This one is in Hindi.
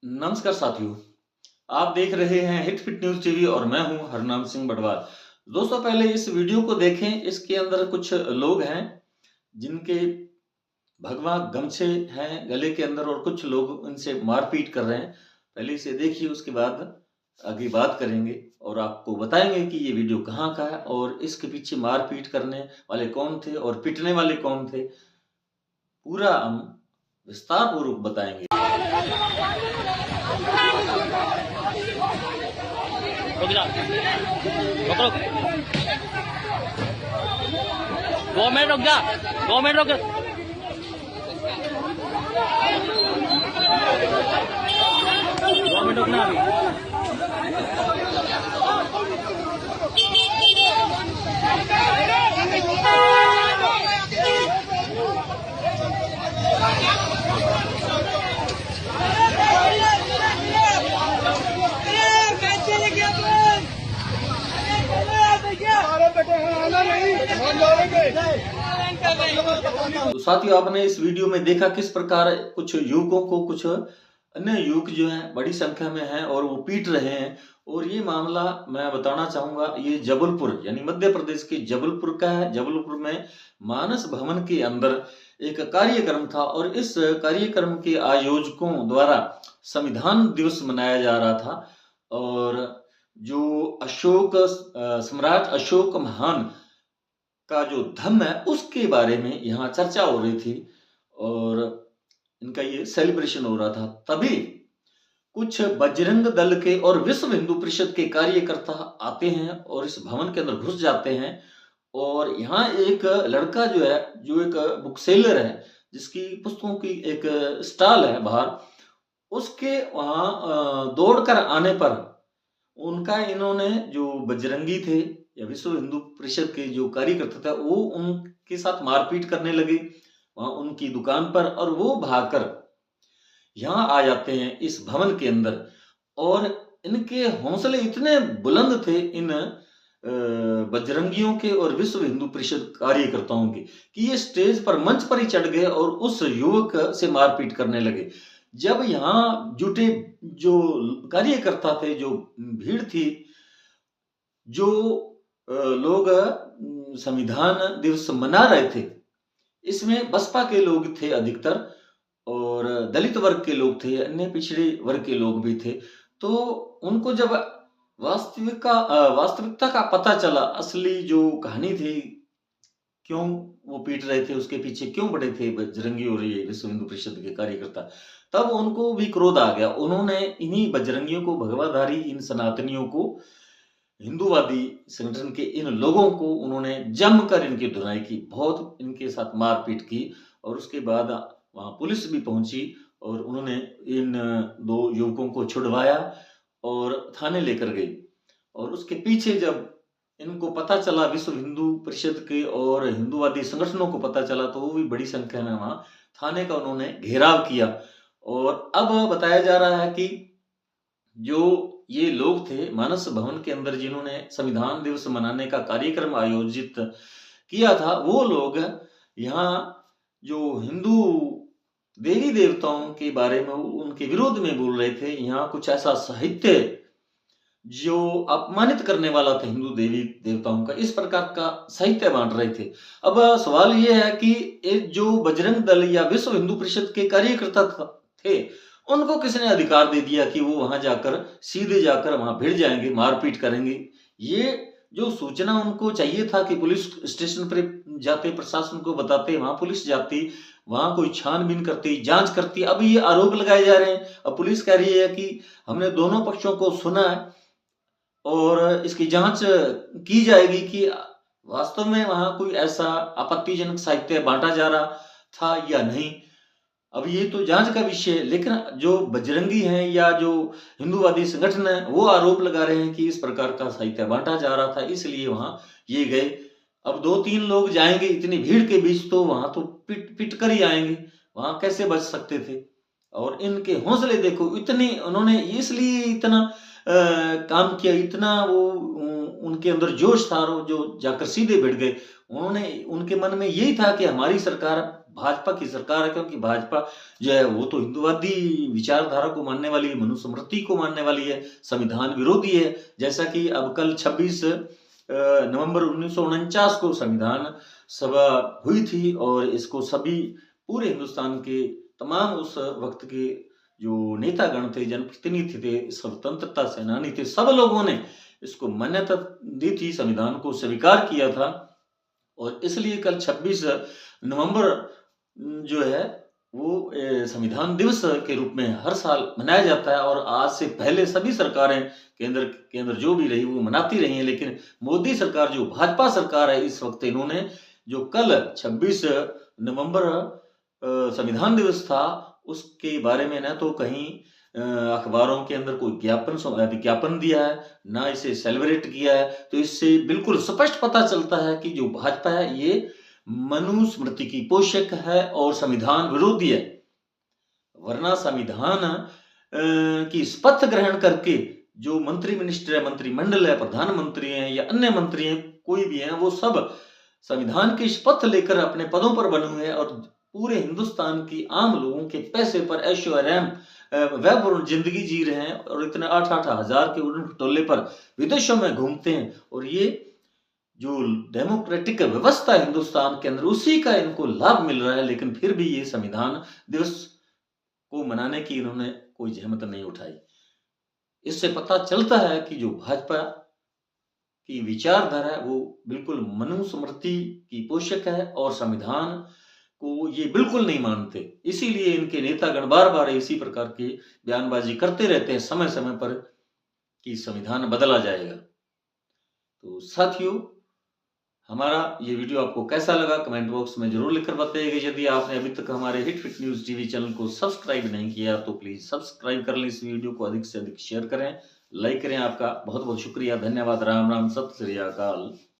नमस्कार साथियों, आप देख रहे हैं हिट फिट न्यूज़ टीवी और मैं हूं हरनाम सिंह बटवाल। दोस्तों पहले इस वीडियो को देखें, इसके अंदर कुछ लोग हैं जिनके भगवा गमछे हैं गले के अंदर और कुछ लोग उनसे मारपीट कर रहे हैं। पहले इसे देखिए, उसके बाद आगे बात करेंगे और आपको बताएंगे कि ये वीडियो कहाँ का है और इसके पीछे मारपीट करने वाले कौन थे और पिटने वाले कौन थे। पूरा हम विस्तार पूर्वक बताएंगे। रुक जा, रुक रुक, 2 मिनट रुक जा, 2 मिनट रुक, 2 मिनट रुकना अभी। तो साथियों, आपने इस वीडियो में देखा किस प्रकार कुछ युवकों को कुछ अन्य युवक जो हैं बड़ी संख्या में हैं और वो पीट रहे हैं। और ये मामला मैं बताना चाहूंगा, ये जबलपुर यानी मध्य प्रदेश के जबलपुर का है। जबलपुर में मानस भवन के अंदर एक कार्यक्रम था और इस कार्यक्रम के आयोजकों द्वारा संविधान दिवस मनाया जा रहा था। और जो सम्राट अशोक महान का जो धम्म है उसके बारे में यहाँ चर्चा हो रही थी और इनका ये सेलिब्रेशन हो रहा था। तभी कुछ बजरंग दल के और विश्व हिंदू परिषद के कार्यकर्ता आते हैं और इस भवन के अंदर घुस जाते हैं। और यहाँ एक लड़का जो है, जो एक बुक सेलर है, जिसकी पुस्तकों की एक स्टॉल है बाहर, उसके वहां दौड़कर आने पर उनका इन्होंने जो बजरंगी थे या विश्व हिंदू परिषद के जो कार्यकर्ता थे वो उनके साथ मारपीट करने लगे वहां उनकी दुकान पर। और वो भागकर यहाँ आ जाते हैं इस भवन के अंदर। और इनके हौसले इतने बुलंद थे इन बजरंगियों के और विश्व हिंदू परिषद कार्यकर्ताओं के कि ये स्टेज पर मंच पर ही चढ़ गए और उस युवक से मारपीट करने लगे। जब यहाँ जुटे जो कार्यकर्ता थे, जो भीड़ थी, जो लोग संविधान दिवस मना रहे थे, इसमें बसपा के लोग थे अधिकतर और दलित वर्ग के लोग थे, अन्य पिछड़े वर्ग के लोग भी थे। तो उनको जब वास्तविकता का पता चला, असली जो कहानी थी, क्यों वो पीट रहे थे, उसके पीछे क्यों बड़े थे बजरंगी और ये विश्व हिंदू परिषद के कार्यकर्ता, तब उनको भी क्रोध आ गया। उन्होंने इन्हीं बजरंगियों को, भगवाधारी इन सनातनियों को, हिंदूवादी संगठन के इन लोगों को उन्होंने जमकर इनकी धुनाई की, बहुत इनके साथ मारपीट की। और उसके बाद वहां पुलिस भी पहुंची और उन्होंने इन दो युवकों को छुड़वाया और थाने लेकर गई। और उसके पीछे जब इनको पता चला, विश्व हिंदू परिषद के और हिंदूवादी संगठनों को पता चला, तो वो भी बड़ी संख्या में वहां थाने का उन्होंने घेराव किया। और अब बताया जा रहा है कि जो ये लोग थे मानस भवन के अंदर जिन्होंने संविधान दिवस मनाने का कार्यक्रम आयोजित किया था, वो लोग यहाँ जो हिंदू देवी देवताओं के बारे में उनके विरोध में बोल रहे थे। यहाँ कुछ ऐसा साहित्य जो अपमानित करने वाला था हिंदू देवी देवताओं का, इस प्रकार का साहित्य बांट रहे थे। अब सवाल ये है कि एक जो बजरंग दल या विश्व हिंदू परिषद के कार्यकर्ता थे, उनको किसने अधिकार दे दिया कि वो वहां जाकर सीधे जाकर वहां भिड़ जाएंगे, मारपीट करेंगे। ये जो सूचना उनको चाहिए था कि पुलिस स्टेशन पर जाते, प्रशासन को बताते, वहां पुलिस जाती, वहां कोई छानबीन करती, जांच करती। अब ये आरोप लगाए जा रहे हैं। अब पुलिस कह रही है कि हमने दोनों पक्षों को सुना है और इसकी जांच की जाएगी कि वास्तव में वहां कोई ऐसा आपत्तिजनक साहित्य बांटा जा रहा था या नहीं। अब ये तो जांच का विषय है, लेकिन जो बजरंगी हैं या जो हिंदूवादी संगठन है वो आरोप लगा रहे हैं कि इस प्रकार का साहित्य बांटा जा रहा था, इसलिए वहां ये गए। अब 2-3 लोग जाएंगे इतनी भीड़ के बीच, तो वहां तो पिट कर ही आएंगे, वहां कैसे बच सकते थे। और इनके हौसले देखो, इतनी उन्होंने इसलिए इतना काम किया, इतना वो उनके अंदर जोश था, जो जाकर सीधे भिड़ गए। उन्होंने, उनके मन में यही था कि हमारी सरकार भाजपा की सरकार है, क्योंकि भाजपा जो है वो तो हिंदुवादी विचारधारा को मानने वाली है, मनुस्मृति को मानने वाली है, संविधान विरोधी है। जैसा कि अब कल 26 नवंबर 1949 को संविधान सभा हुई थी और इसको सभी पूरे हिंदुस्तान के तमाम उस वक्त के जो नेतागण थे, जनप्रतिनिधि थे, स्वतंत्रता सेनानी थे, सब लोगों ने इसको मान्यता दी थी, संविधान को स्वीकार किया था। और इसलिए कल 26 नवंबर जो है वो संविधान दिवस के रूप में हर साल मनाया जाता है। और आज से पहले सभी सरकारें केंद्र जो भी रही वो मनाती रही हैं, लेकिन मोदी सरकार जो भाजपा सरकार है इस वक्त, इन्होंने जो कल 26 नवंबर संविधान दिवस था उसके बारे में न तो कहीं अखबारों के अंदर कोई विज्ञापन दिया है, ना इसे सेलिब्रेट किया है। तो इससे बिल्कुल स्पष्ट पता चलता है कि जो भाजपा है ये मनुस्मृति की पोषक है और संविधान विरोधी है। वरना संविधान की शपथ ग्रहण करके जो मंत्री मिनिस्टर है, मंत्रिमंडल है, प्रधानमंत्री हैं या अन्य मंत्री हैं, कोई भी हैं, वो सब संविधान की शपथ लेकर अपने पदों पर बने हुए हैं और पूरे हिंदुस्तान की आम लोगों के पैसे पर ऐशो आराम वैभवपूर्ण जिंदगी जी रहे हैं और इतने 8-8 हजार के उड़न खटोले पर विदेशों में घूमते हैं। और ये जो डेमोक्रेटिक व्यवस्था है हिंदुस्तान के अंदर, उसी का इनको लाभ मिल रहा है, लेकिन फिर भी ये संविधान दिवस को मनाने की इन्होंने कोई जहमत नहीं उठाई। इससे पता चलता है कि जो भाजपा की विचारधारा है वो बिल्कुल मनुस्मृति की पोषक है और संविधान को ये बिल्कुल नहीं मानते। इसीलिए इनके नेतागण बार-बार इसी प्रकार की बयानबाजी करते रहते हैं समय-समय पर कि संविधान बदला जाएगा। तो साथियों, हमारा ये वीडियो आपको कैसा लगा कमेंट बॉक्स में जरूर लिखकर बताइएगा। यदि आपने अभी तक हमारे hit fit news TV channel को सब्सक्राइब नहीं किया तो प्लीज सब्सक्राइब कर लें, इस वीडियो को अधिक से अधिक शेयर करें, लाइक करें। आपका बहुत बहुत शुक्रिया, धन्यवाद, राम राम, सत श्री अकाल।